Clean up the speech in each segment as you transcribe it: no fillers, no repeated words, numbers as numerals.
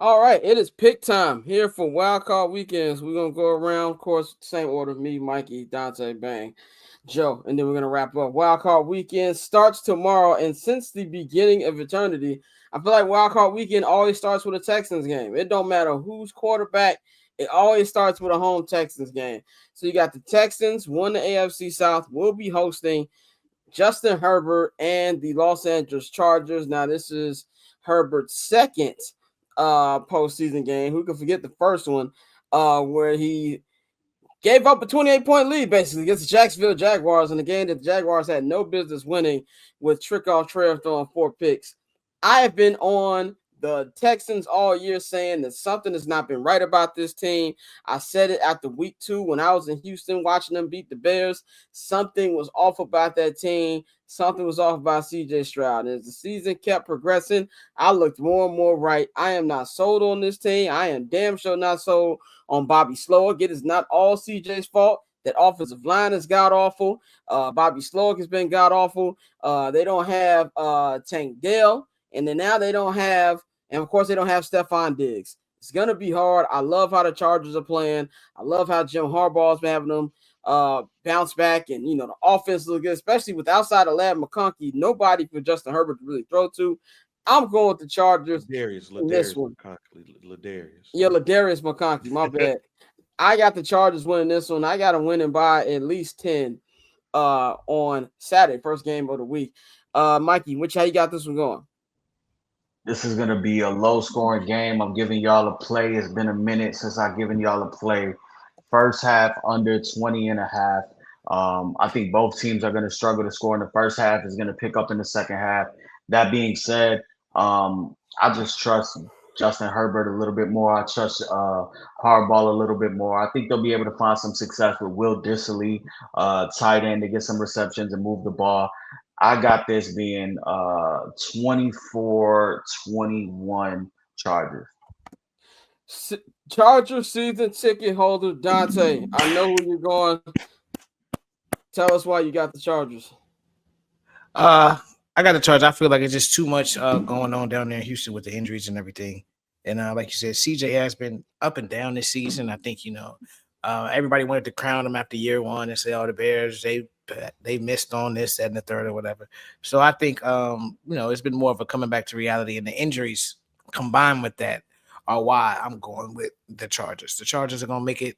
All right, it is pick time here for Wild Card Weekends. We're gonna go around, of course, same order: me, Mikey, Dante, Bang, Joe, and then we're gonna wrap up. Wild Card Weekend starts tomorrow, and since the beginning of eternity, I feel like Wild Card Weekend always starts with a Texans game. It don't matter who's quarterback; it always starts with a home Texans game. So you got the Texans, won the AFC South, will be hosting Justin Herbert and the Los Angeles Chargers. Now, this is Herbert's second postseason game. Who could forget the first one where he gave up a 28-point lead basically against the Jacksonville Jaguars in a game that the Jaguars had no business winning with trick-off Trail throwing 4 picks. I have been on the Texans all year saying that something has not been right about this team. I said it after week 2 when I was in Houston watching them beat the Bears. Something was off about that team. Something was off about CJ Stroud. And as the season kept progressing, I looked more and more right. I am not sold on this team. I am damn sure not sold on Bobby Slowick. It is not all CJ's fault. That offensive line is god awful. Bobby Slowick has been god awful. They don't have Tank Dell. And then now they don't have, and of course, they don't have Stephon Diggs. It's going to be hard. I love how the Chargers are playing. I love how Jim Harbaugh's been having them bounce back. And, the offense looks good, especially with outside of Ladd McConkey. Nobody for Justin Herbert to really throw to. I'm going with the Chargers in this one. Ladarius McConkey, my bad. I got the Chargers winning this one. I got them winning by at least 10 on Saturday, first game of the week. Mikey, how you got this one going? This is going to be a low scoring game. I'm giving y'all a play. It's been a minute since I've given y'all a play. First half under 20 and a half. I think both teams are going to struggle to score in the first half. Is going to pick up in the second half. That being said, I just trust Justin Herbert a little bit more. I trust Harbaugh a little bit more. I think they'll be able to find some success with Will Dissly, tight end, to get some receptions and move the ball. I got this being 24-21 Chargers. Charger season ticket holder Dante, I know who you're going. Tell us why you got the Chargers. I got the Chargers. I feel like it's just too much going on down there in Houston with the injuries and everything. And like you said, CJ has been up and down this season. I think everybody wanted to crown him after year 1 and say, "Oh, the Bears they missed on this, that, and the third, or whatever." So I think it's been more of a coming back to reality, and the injuries combined with that are why I'm going with the Chargers. The Chargers are gonna make it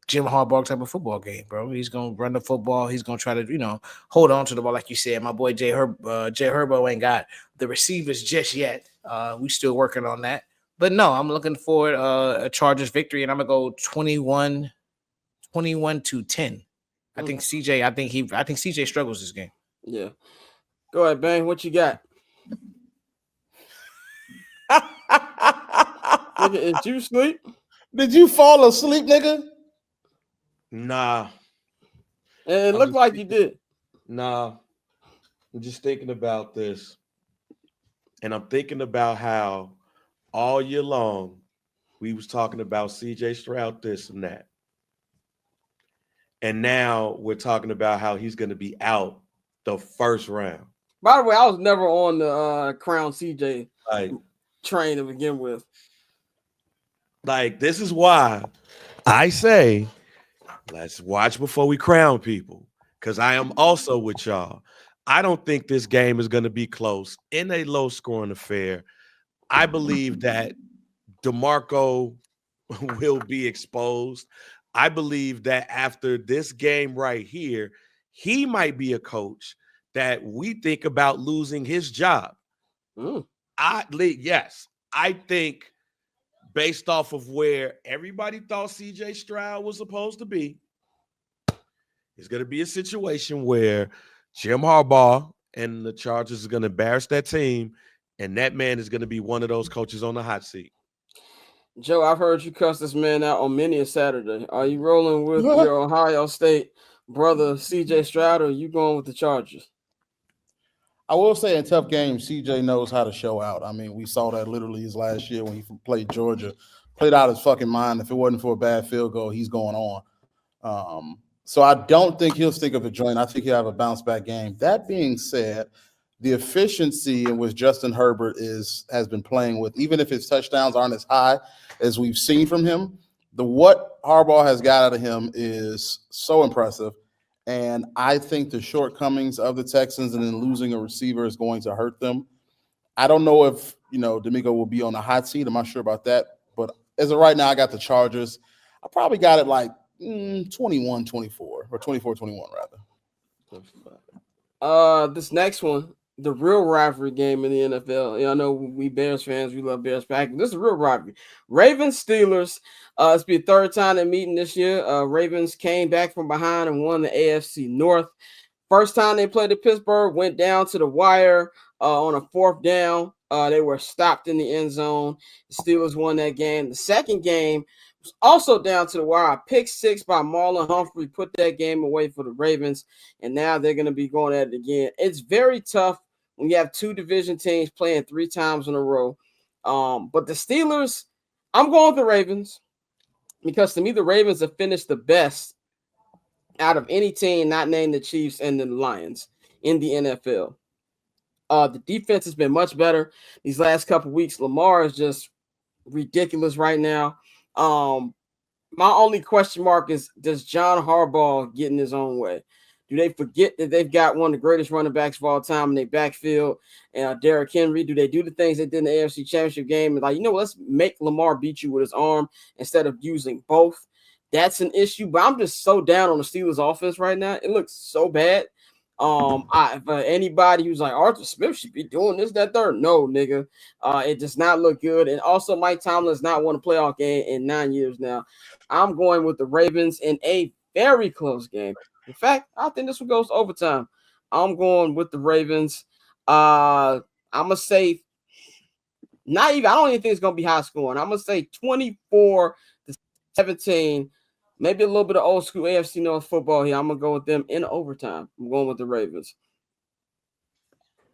Jim Harbaugh type of football game, bro. He's gonna run the football. He's gonna try to, hold on to the ball, like you said. My boy Jay Herbo ain't got the receivers just yet. We still working on that. But no, I'm looking for a Chargers victory, and I'm gonna go 21-10. I think CJ struggles this game. Yeah. Go ahead, Bang. What you got? Nigga, did you sleep? Did you fall asleep, nigga? Nah. And it looked like you did. Nah. I'm just thinking about this. And I'm thinking about how all year long we was talking about CJ Stroud, this and that. And now we're talking about how he's going to be out the first round. By the way, I was never on the Crown CJ train to begin with. Like, this is why I say, let's watch before we crown people, because I am also with y'all. I don't think this game is going to be close in a low-scoring affair. I believe that DeMarco will be exposed. I believe that after this game right here, he might be a coach that we think about losing his job. Yes, I think based off of where everybody thought CJ Stroud was supposed to be, it's going to be a situation where Jim Harbaugh and the Chargers are going to embarrass that team, and that man is going to be one of those coaches on the hot seat. Joe, I've heard you cuss this man out on many a Saturday. Are you rolling with your Ohio State brother CJ Stroud, or are you going with the Chargers? I will say in tough games, CJ knows how to show out. I mean, we saw that literally his last year when he played Georgia. Played out his fucking mind. If it wasn't for a bad field goal, he's going on. So I don't think he'll stick up a joint. I think he'll have a bounce back game. That being said, the efficiency in which Justin Herbert has been playing with, even if his touchdowns aren't as high as we've seen from him, what Harbaugh has got out of him is so impressive. And I think the shortcomings of the Texans and then losing a receiver is going to hurt them. I don't know if, D'Amico will be on the hot seat. I'm not sure about that. But as of right now, I got the Chargers. I probably got it like 21-24 or 24-21 rather. This next one, the real rivalry game in the NFL. I know we Bears fans, we love Bears Packers. This is a real rivalry. Ravens Steelers. It's be the third time they're meeting this year. Ravens came back from behind and won the AFC North. First time they played at Pittsburgh, went down to the wire on a fourth down. They were stopped in the end zone. The Steelers won that game. The second game was also down to the wire. A pick six by Marlon Humphrey put that game away for the Ravens, and now they're going to be going at it again. It's very tough when you have two division teams playing three times in a row. But the Steelers, I'm going with the Ravens because to me, the Ravens have finished the best out of any team not named the Chiefs and the Lions in the NFL. The defense has been much better these last couple weeks. Lamar is just ridiculous right now. My only question mark is, does John Harbaugh get in his own way? Do they forget that they've got one of the greatest running backs of all time in their backfield, and Derrick Henry? Do they do the things they did in the AFC Championship game? And like, let's make Lamar beat you with his arm instead of using both. That's an issue, but I'm just so down on the Steelers offense right now. It looks so bad. For anybody who's like, Arthur Smith should be doing this, that, third. No, nigga. It does not look good. And also, Mike Tomlin's not won a playoff game in 9 years now. I'm going with the Ravens in a very close game. In fact, I think this one goes to overtime. I'm going with the Ravens. I'm gonna say I don't even think it's gonna be high scoring. I'm gonna say 24-17. Maybe a little bit of old school AFC North football here. I'm going to go with them in overtime. I'm going with the Ravens.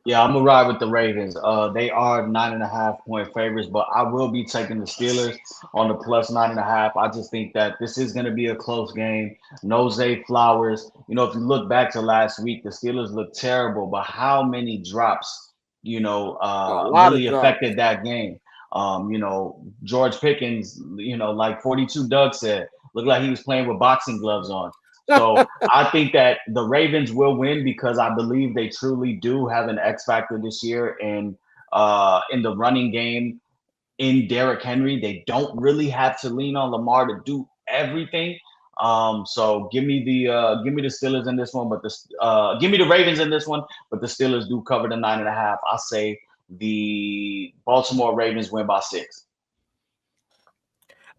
Yeah, I'm going to ride with the Ravens. They are 9.5-point favorites, but I will be taking the Steelers on the plus 9.5. I just think that this is going to be a close game. No Zay Flowers. If you look back to last week, the Steelers looked terrible, but how many drops, really affected that game? George Pickens, like 42 Doug said, looked like he was playing with boxing gloves on. So I think that the Ravens will win because I believe they truly do have an X factor this year in the running game in Derrick Henry. They don't really have to lean on Lamar to do everything. So give me the Steelers in this one, but give me the Ravens in this one, but the Steelers do cover the 9.5. I say the Baltimore Ravens win by 6.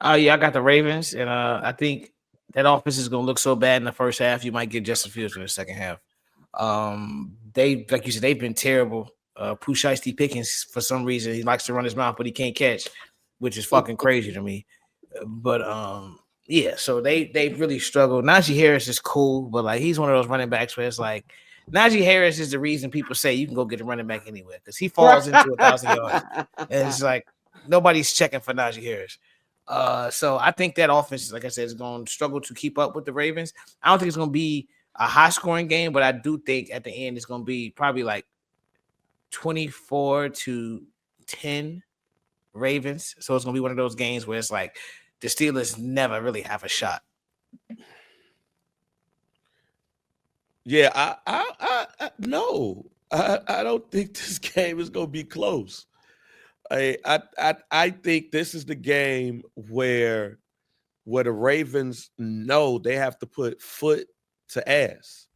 Yeah, I got the Ravens, and I think that offense is going to look so bad in the first half. You might get Justin Fields in the second half. They, like you said, they've been terrible. Pooh Shiesty Pickens, for some reason, he likes to run his mouth, but he can't catch, which is fucking crazy to me. But yeah, so they really struggled. Najee Harris is cool, but like he's one of those running backs where it's like Najee Harris is the reason people say you can go get a running back anywhere because he falls into 1,000 yards, and it's like nobody's checking for Najee Harris. So I think that offense, like I said, is going to struggle to keep up with the Ravens. I don't think it's going to be a high-scoring game, but I do think at the end it's going to be probably like 24-10 Ravens. So it's going to be one of those games where it's like the Steelers never really have a shot. Yeah, I no, I don't think this game is going to be close. I think this is the game where the Ravens know they have to put foot to ass,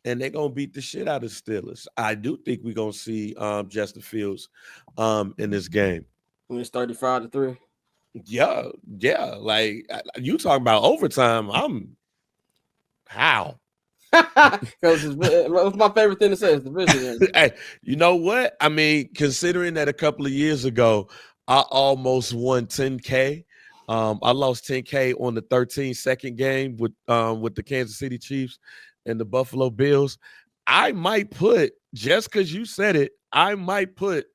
and they're gonna beat the shit out of Steelers. I do think we're gonna see Justin Fields in this game. When it's 35-3. Yeah. Like you talking about overtime? How? Because what's my favorite thing to say is division. Hey, you know what? I mean, considering that a couple of years ago, I almost won 10K. I lost 10K on the 13-second game with the Kansas City Chiefs and the Buffalo Bills. I might put, just because you said it, I might put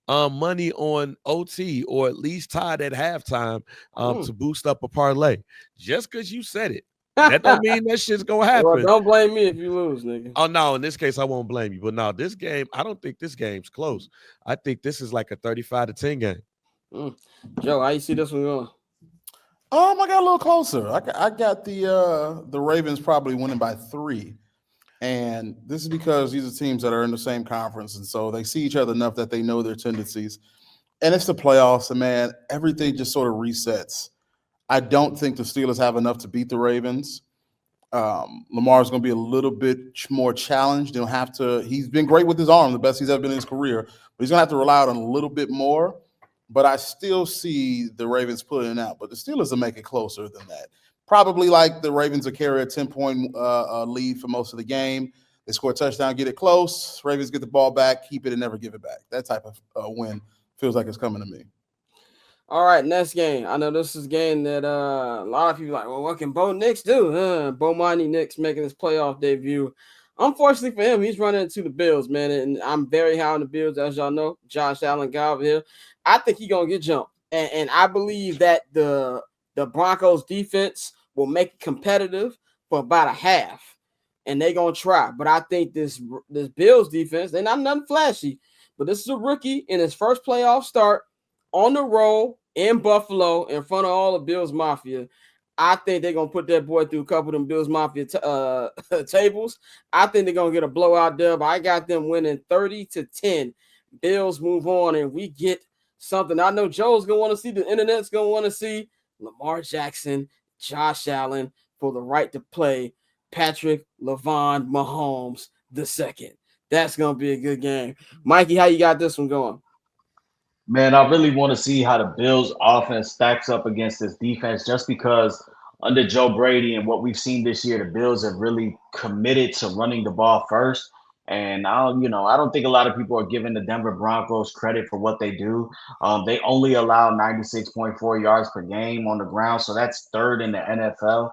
money on OT or at least tied at halftime to boost up a parlay. Just because you said it. That don't mean that shit's gonna happen. Well, don't blame me if you lose, nigga. Oh no, in this case, I won't blame you. But no, this game, I don't think this game's close. I think this is like a 35-10 game. Joe, how you see this one going? I got a little closer. I got the Ravens probably winning by 3. And this is because these are teams that are in the same conference, and so they see each other enough that they know their tendencies. And it's the playoffs, and man, everything just sort of resets. I don't think the Steelers have enough to beat the Ravens. Lamar's going to be a little bit more challenged. He'll have to. He's been great with his arm, the best he's ever been in his career, but he's going to have to rely on a little bit more. But I still see the Ravens pulling it out. But the Steelers will make it closer than that. Probably like the Ravens will carry a 10-point lead for most of the game. They score a touchdown, get it close. Ravens get the ball back, keep it, and never give it back. That type of win feels like it's coming to me. All right, next game. I know this is a game that a lot of people are like, well, what can Bo Nix do? Bo Monty Nix making his playoff debut. Unfortunately for him, he's running into the Bills, man. And I'm very high on the Bills, as y'all know. Josh Allen guy over here. I think he's going to get jumped. And I believe that the Broncos defense will make it competitive for about a half. And they're going to try. But I think this Bills defense, they're not nothing flashy. But this is a rookie in his first playoff start on the road in Buffalo in front of all the Bills Mafia. I think they're going to put that boy through a couple of them Bills Mafia tables. I think they're going to get a blowout dub. I got them winning 30-10. Bills move on, and we get something. I know Joe's going to want to see. The internet's going to want to see Lamar Jackson, Josh Allen for the right to play Patrick LaVon Mahomes II. That's going to be a good game. Mikey, how you got this one going? Man, I really want to see how the Bills offense stacks up against this defense, just because under Joe Brady and what we've seen this year, the Bills have really committed to running the ball first. And I don't think a lot of people are giving the Denver Broncos credit for what they do. They only allow 96.4 yards per game on the ground, so that's third in the NFL.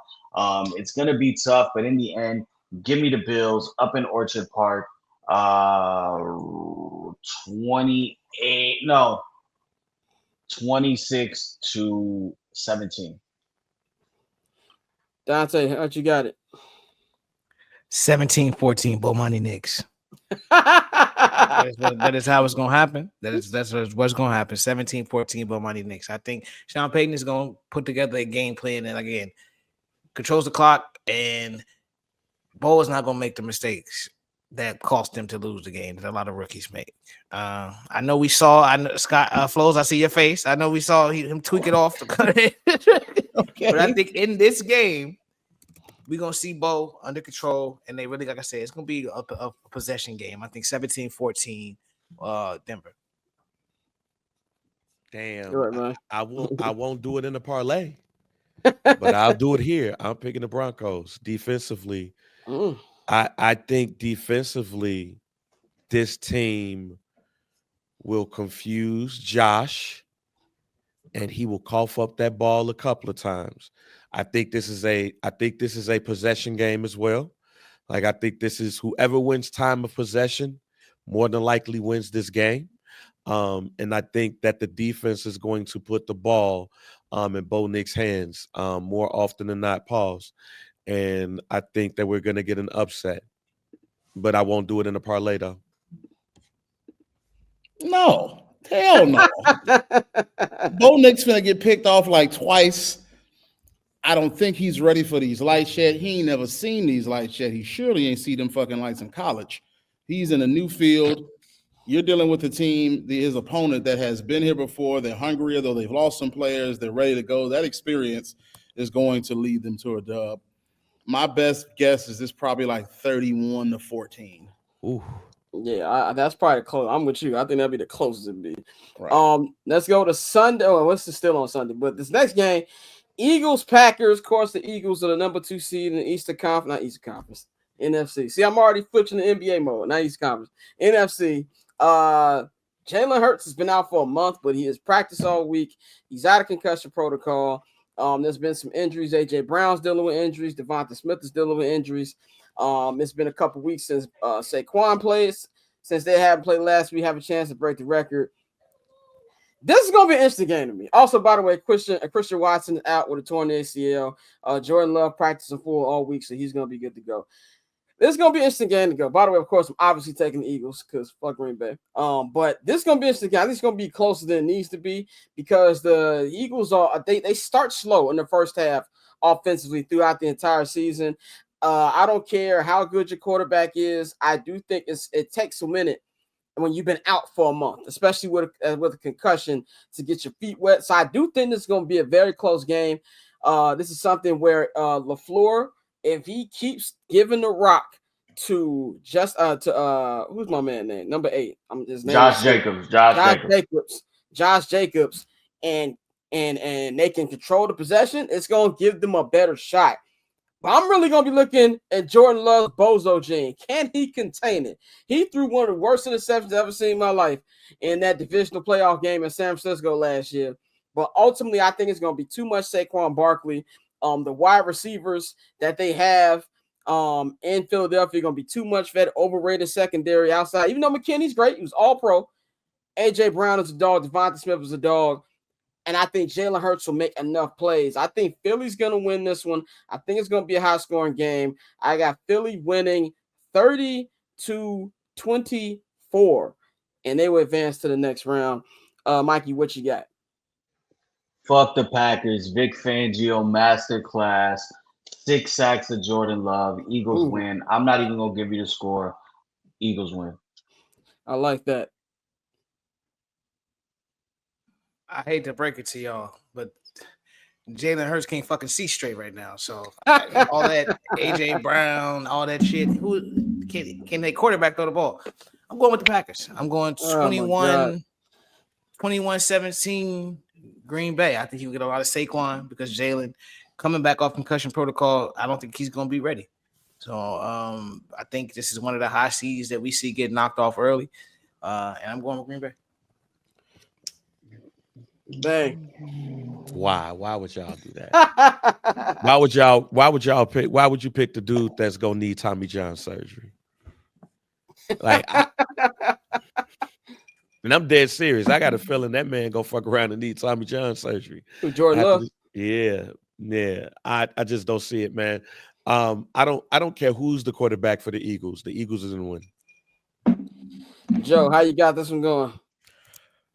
It's going to be tough, but in the end, give me the Bills up in Orchard Park. 26-17. Dante, how'd you got it? 17-14, Bo Monty Nix. That is how it's gonna happen. That's what's gonna happen. 17-14, Bo Monty Nix. I think Sean Payton is gonna put together a game plan and again controls the clock, and Bo is not gonna make the mistakes that cost them to lose the game that a lot of rookies make. I know Scott Flows, I see your face. I know we saw him tweak it off. Okay. But I think in this game, we're going to see Bo under control. And they really, like I said, it's going to be a possession game. I think 17-14 Denver. Damn. Right, man. I won't do it in the parlay, but I'll do it here. I'm picking the Broncos defensively. I think defensively, this team will confuse Josh, and he will cough up that ball a couple of times. I think this is a possession game as well. Like I think this is whoever wins time of possession more than likely wins this game. And I think that the defense is going to put the ball in Bo Nix's hands more often than not. Pause. And I think that we're going to get an upset, but I won't do it in a parlay though. No, hell no. Bo Nix finna get picked off like twice. I don't think he's ready for these lights yet. He ain't never seen these lights yet. He surely ain't see them fucking lights in college. He's in a new field. You're dealing with a team, his opponent that has been here before. They're hungrier, though they've lost some players. They're ready to go. That experience is going to lead them to a dub. My best guess is this probably like 31-14. Ooh. Yeah, that's probably close. I'm with you. I think that'd be the closest it'd be. Right. Let's go to Sunday. Oh, what's still on Sunday? But this next game, Eagles Packers. Of course, the Eagles are the number 2 seed in the Eastern Conference, not Eastern Conference, NFC. See, I'm already switching to NBA mode, not Eastern Conference, NFC. Jalen Hurts has been out for a month, but he has practiced all week. He's out of concussion protocol. There's been some injuries. AJ Brown's dealing with injuries. Devonta Smith is dealing with injuries. It's been a couple weeks since Saquon plays. Since they haven't played last week, have a chance to break the record. This is gonna be an interesting game to me. Also, by the way, Christian Watson is out with a torn ACL. Jordan Love practicing full all week, so he's gonna be good to go. This is gonna be an interesting game to go. By the way, of course, I'm obviously taking the Eagles because fuck Green Bay. But this is gonna be an interesting game. I think it's gonna be closer than it needs to be because the Eagles are they start slow in the first half offensively throughout the entire season. I don't care how good your quarterback is. I do think it takes a minute when you've been out for a month, especially with a concussion, to get your feet wet. So I do think this is going to be a very close game. This is something where LaFleur, if he keeps giving the rock to who's my man name? Number 8. His name Josh Jacobs. Josh Jacobs, and they can control the possession, it's going to give them a better shot. But I'm really going to be looking at Jordan Love's bozo gene. Can he contain it? He threw one of the worst interceptions I've ever seen in my life in that divisional playoff game in San Francisco last year. But ultimately, I think it's going to be too much Saquon Barkley. The wide receivers that they have in Philadelphia are going to be too much for that overrated secondary outside. Even though McKinney's great, he was all pro. A.J. Brown is a dog. Devonta Smith is a dog. And I think Jalen Hurts will make enough plays. I think Philly's going to win this one. I think it's going to be a high-scoring game. I got Philly winning 30-24, and they will advance to the next round. Mikey, what you got? Fuck the Packers. Vic Fangio masterclass. 6 sacks of Jordan Love. Eagles win. I'm not even going to give you the score. Eagles win. I like that. I hate to break it to y'all, but Jalen Hurts can't fucking see straight right now. So all that AJ Brown, all that shit. Who can they quarterback throw the ball? I'm going with the Packers. I'm going 21-17 Green Bay. I think he'll get a lot of Saquon because Jalen coming back off concussion protocol. I don't think he's going to be ready. So I think this is one of the high seeds that we see get knocked off early. And I'm going with Green Bay. Bang. Why would y'all do that? Why would you pick the dude that's gonna need Tommy John surgery? Like and I'm dead serious. I got a feeling that man gonna fuck around and need Tommy John surgery. Jordan Love? Yeah. I just don't see it, man. I don't care who's the quarterback for the Eagles. The Eagles is gonna win. Joe, how you got this one going?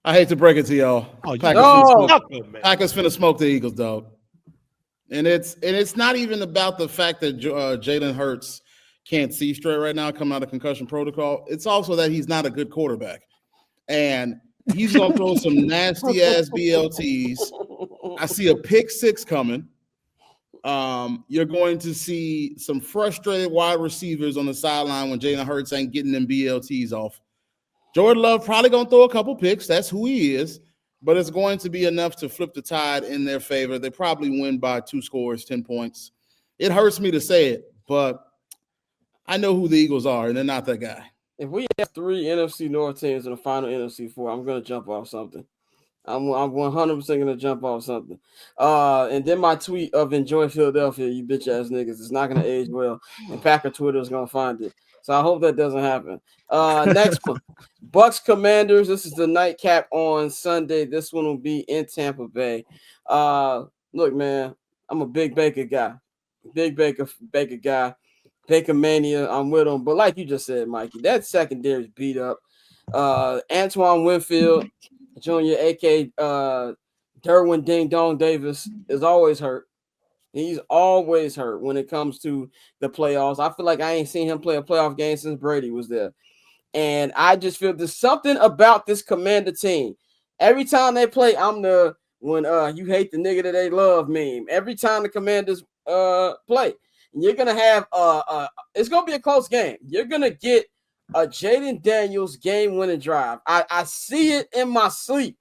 I hate to break it to y'all. Packers finna smoke the Eagles, dog. And it's not even about the fact that Jalen Hurts can't see straight right now coming out of concussion protocol. It's also that he's not a good quarterback. And he's going to throw some nasty-ass BLTs. I see a pick 6 coming. You're going to see some frustrated wide receivers on the sideline when Jalen Hurts ain't getting them BLTs off. Jordan Love probably going to throw a couple picks. That's who he is. But it's going to be enough to flip the tide in their favor. They probably win by 2 scores, 10 points. It hurts me to say it, but I know who the Eagles are, and they're not that guy. If we have 3 NFC North teams in the final NFC 4, I'm going to jump off something. I'm 100% going to jump off something. And then my tweet of enjoy Philadelphia, you bitch ass niggas, it's not going to age well. And Packer Twitter is going to find it. So I hope that doesn't happen. Next one, Bucks Commanders. This is the nightcap on Sunday. This one will be in Tampa Bay. Look, man, I'm a big Baker guy. Big Baker guy. Baker Mania, I'm with him. But like you just said, Mikey, that secondary is beat up. Antoine Winfield Jr., a.k.a. Derwin Ding Dong Davis, is always hurt. He's always hurt when it comes to the playoffs. I feel like I ain't seen him play a playoff game since Brady was there. And I just feel there's something about this Commander team. Every time they play, I'm the when you hate the nigga that they love meme. Every time the Commanders play. And you're gonna have it's gonna be a close game. You're gonna get a Jaden Daniels game-winning drive. I see it in my sleep.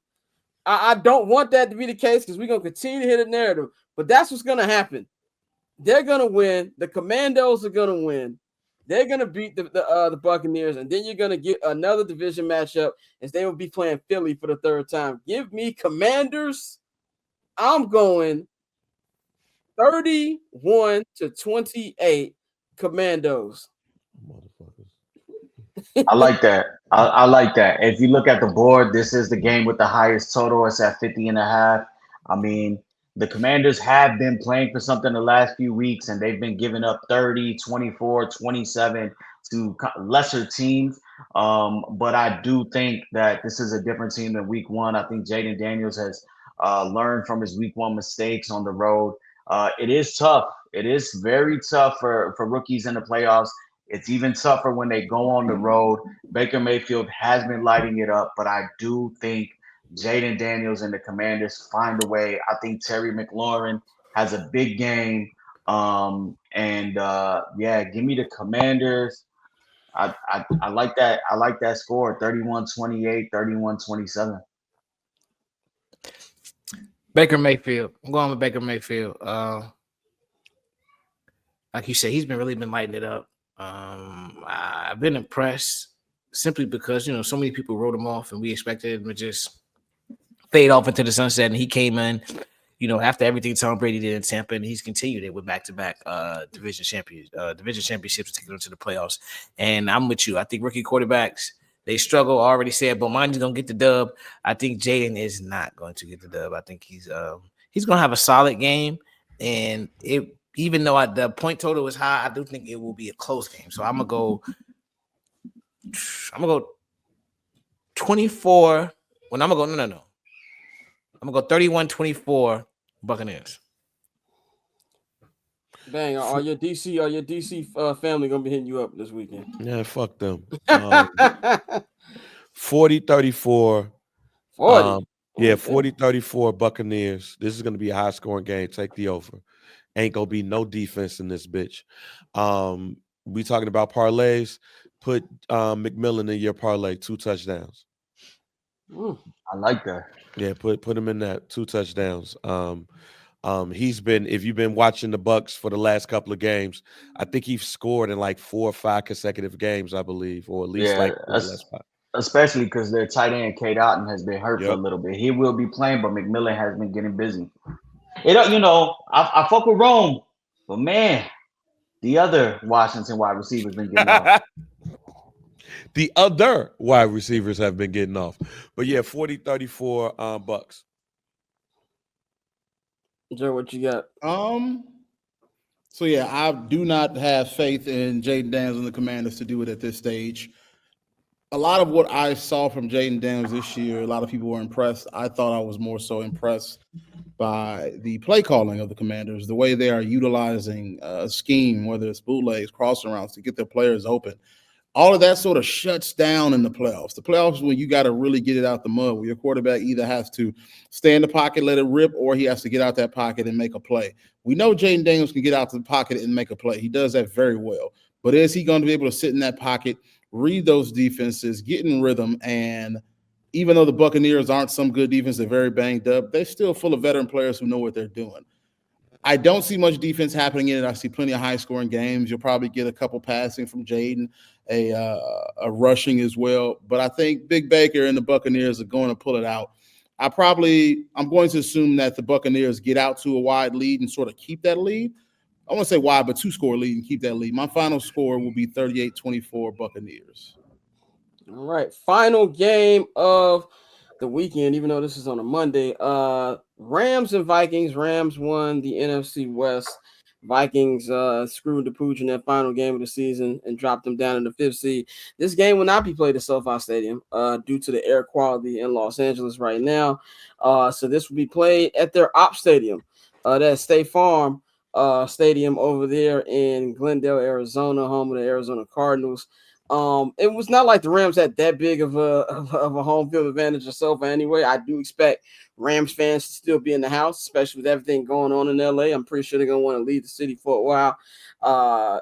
I don't want that to be the case because we're gonna continue to hit a narrative, but that's what's gonna happen. They're gonna win. The Commandos are gonna win. They're gonna beat the Buccaneers, and then you're gonna get another division matchup as they will be playing Philly for the 3rd time. Give me Commanders. I'm going 31-28 Commandos. Motherfuckers. I like that. I like that. If you look at the board, this is the game with the highest total. It's at 50.5. I mean, the Commanders have been playing for something the last few weeks, and they've been giving up 30, 24, 27 to lesser teams. But I do think that this is a different team than week one. I think Jaden Daniels has learned from his week one mistakes on the road. It is tough. It is very tough for rookies in the playoffs. It's even tougher when they go on the road. Baker Mayfield has been lighting it up, but I do think Jaden Daniels and the Commanders find a way. I think Terry McLaurin has a big game. Yeah, give me the Commanders. I like that. I like that score 31-28, 31-27. Baker Mayfield. I'm going with Baker Mayfield. Like you said, he's really been lighting it up. I've been impressed simply because so many people wrote him off, and we expected him to just fade off into the sunset. And he came in, after everything Tom Brady did in Tampa, and he's continued it with back-to-back division championships, taking them to the playoffs. And I'm with you. I think rookie quarterbacks, they struggle. I already said Bomani's gonna get the dub. I think Jaden is not going to get the dub. I think he's gonna have a solid game, and even though the point total is high, I do think it will be a close game. So I'm gonna go 24. When I'm gonna go, no. I'm gonna go 31-24 Buccaneers. Bang! Are your DC family gonna be hitting you up this weekend? Yeah, fuck them. 40-34. 40. Yeah, 40-34 Buccaneers. This is gonna be a high scoring game. Take the over. Ain't gonna be no defense in this bitch. We talking about parlays. Put McMillan in your parlay, 2 touchdowns. I like that. Yeah, put him in that 2 touchdowns. He's been, if you've been watching the Bucks for the last couple of games, I think he's scored in like 4 or 5 consecutive games, I believe, or at least especially because their tight end Kate Otten has been hurt for a little bit. He will be playing, but McMillan has been getting busy. I fuck with Rome, but man, the other Washington wide receivers been getting off. The other wide receivers have been getting off. But yeah, 40-34 Bucks. Joe, what you got? So yeah, I do not have faith in Jaden Daniels and the Commanders to do it at this stage. A lot of what I saw from Jaden Daniels this year, a lot of people were impressed. I thought I was more so impressed by the play calling of the Commanders, the way they are utilizing a scheme, whether it's bootlegs, crossing routes to get their players open. All of that sort of shuts down in the playoffs. The playoffs when you got to really get it out the mud, where your quarterback either has to stay in the pocket, let it rip, or he has to get out that pocket and make a play. We know Jaden Daniels can get out the pocket and make a play. He does that very well. But is he going to be able to sit in that pocket, read those defenses, get in rhythm? And even though the Buccaneers aren't some good defense, they're very banged up, they're still full of veteran players who know what they're doing. I don't see much defense happening in it. I see plenty of high-scoring games. You'll probably get a couple passing from Jaden, a rushing as well. But I think Big Baker and the Buccaneers are going to pull it out. I'm going to assume that the Buccaneers get out to a wide lead and sort of keep that lead. I won't say wide, but 2-score lead and keep that lead. My final score will be 38-24 Buccaneers. All right. Final game of the weekend, even though this is on a Monday. Rams and Vikings. Rams won the NFC West. Vikings screwed the pooch in that final game of the season and dropped them down in the 5th seed. This game will not be played at SoFi Stadium due to the air quality in Los Angeles right now. So this will be played at their op stadium, that State Farm stadium over there in Glendale, Arizona, home of the Arizona Cardinals. It was not like the Rams had that big of a home field advantage or SoFi anyway. I do expect Rams fans to still be in the house, especially with everything going on in LA. I'm pretty sure they're gonna want to leave the city for a while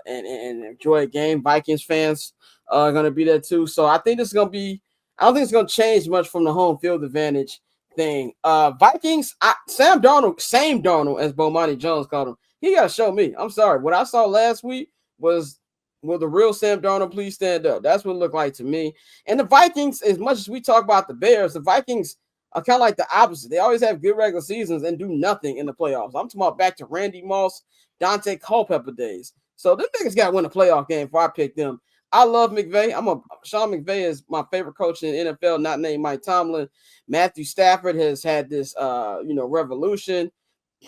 and enjoy a game. Vikings fans are gonna be there too. So I think this is gonna be. I don't think it's gonna change much from the home field advantage thing. Vikings, Sam Darnold, same Darnold as Bomani Jones called him. He gotta show me. I'm sorry. What I saw last week was. Will the real Sam Darnold please stand up? That's what it looked like to me. And the Vikings, as much as we talk about the Bears, the Vikings are kind of like the opposite. They always have good regular seasons and do nothing in the playoffs. I'm talking about back to Randy Moss, Dante Culpepper days. So them niggas got to win a playoff game before I pick them. I love McVay. Sean McVay is my favorite coach in the NFL, not named Mike Tomlin. Matthew Stafford has had this revolution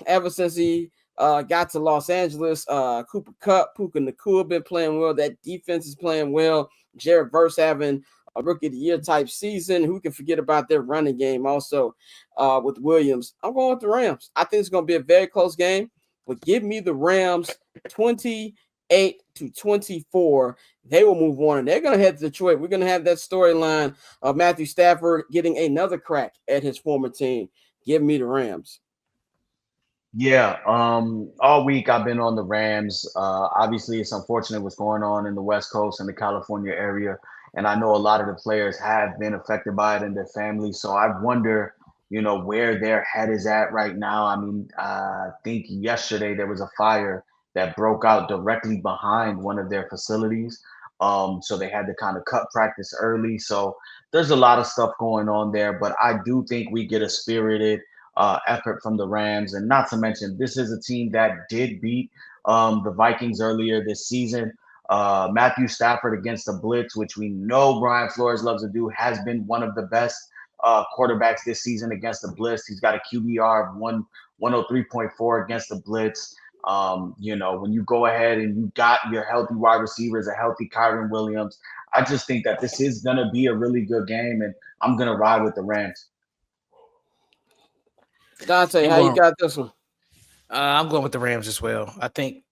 ever since he got to Los Angeles. Cooper Kupp, Puka Nacua been playing well. That defense is playing well. Jared Verse having a rookie of the year type season. Who can forget about their running game also with Williams? I'm going with the Rams. I think it's going to be a very close game, but give me the Rams 28-24. They will move on, and they're going to head to Detroit. We're going to have that storyline of Matthew Stafford getting another crack at his former team. Give me the Rams. Yeah, all week I've been on the Rams. Obviously, it's unfortunate what's going on in the West Coast and the California area, and I know a lot of the players have been affected by it and their families. So I wonder, where their head is at right now. I mean, I think yesterday there was a fire that broke out directly behind one of their facilities. So they had to kind of cut practice early. So there's a lot of stuff going on there, but I do think we get a spirited effort from the Rams. And not to mention, this is a team that did beat the Vikings earlier this season. Matthew Stafford against the blitz, which we know Brian Flores loves to do, has been one of the best quarterbacks this season against the blitz. He's got a QBR of 103.4 against the blitz. When you go ahead and you got your healthy wide receivers, a healthy Kyron Williams, I just think that this is going to be a really good game, and I'm going to ride with the Rams. Dante, how you got this one? I'm going with the Rams as well. I think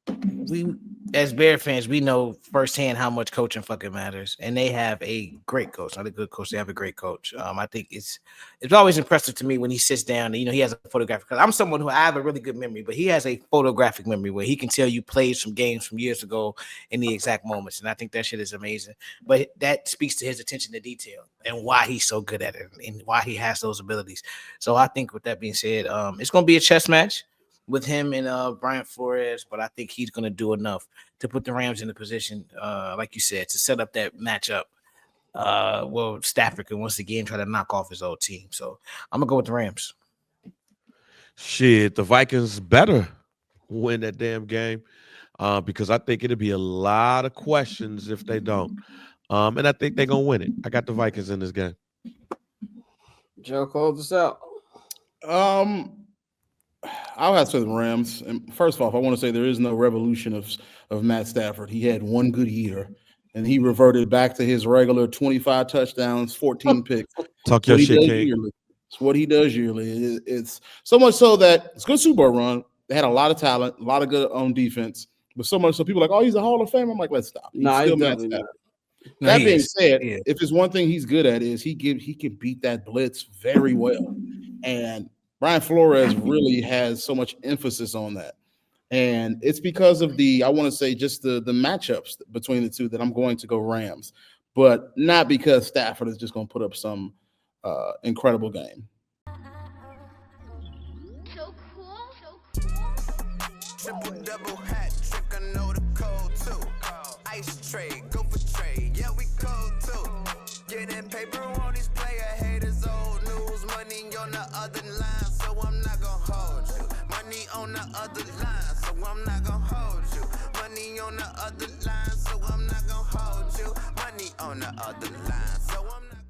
we, as Bear fans, we know firsthand how much coaching fucking matters, and they have a great coach, not a good coach. They have a great coach. I think it's always impressive to me when he sits down. And, he has a photographic. Because I'm someone who I have a really good memory, but he has a photographic memory where he can tell you plays from games from years ago in the exact moments, and I think that shit is amazing. But that speaks to his attention to detail and why he's so good at it and why he has those abilities. So I think with that being said, it's going to be a chess match with him and Brian Flores, but I think he's going to do enough to put the Rams in the position, like you said, to set up that matchup. Stafford can once again try to knock off his old team. So I'm going to go with the Rams. Shit, the Vikings better win that damn game because I think it'll be a lot of questions if they don't. And I think they're going to win it. I got the Vikings in this game. Joe, close us out. I'll have to say the Rams. And first off, I want to say there is no revolution of Matt Stafford. He had one good year, and he reverted back to his regular 25 touchdowns, 14 picks. Talk your shit, King. It's what he does yearly. It's so much so that it's a good Super Bowl run. They had a lot of talent, a lot of good on defense, but so much so people are like, oh, he's a Hall of Famer. I'm like, let's stop. He's still Matt Stafford. That being said, if it's one thing he's good at is he can beat that blitz very well. And Brian Flores really has so much emphasis on that. And it's because of I want to say just the matchups between the two that I'm going to go Rams, but not because Stafford is just going to put up some incredible game. So cool. Triple double hat trick, I know the code too. Ice trade, go for trade, yeah we code too. Getting paper on these player haters, old news, money on the other line, so I'm not gonna hold you. Money on the other line, so I'm not gonna hold you. Money on the other line, so I'm not gonna hold you. Money on the other line, so I'm not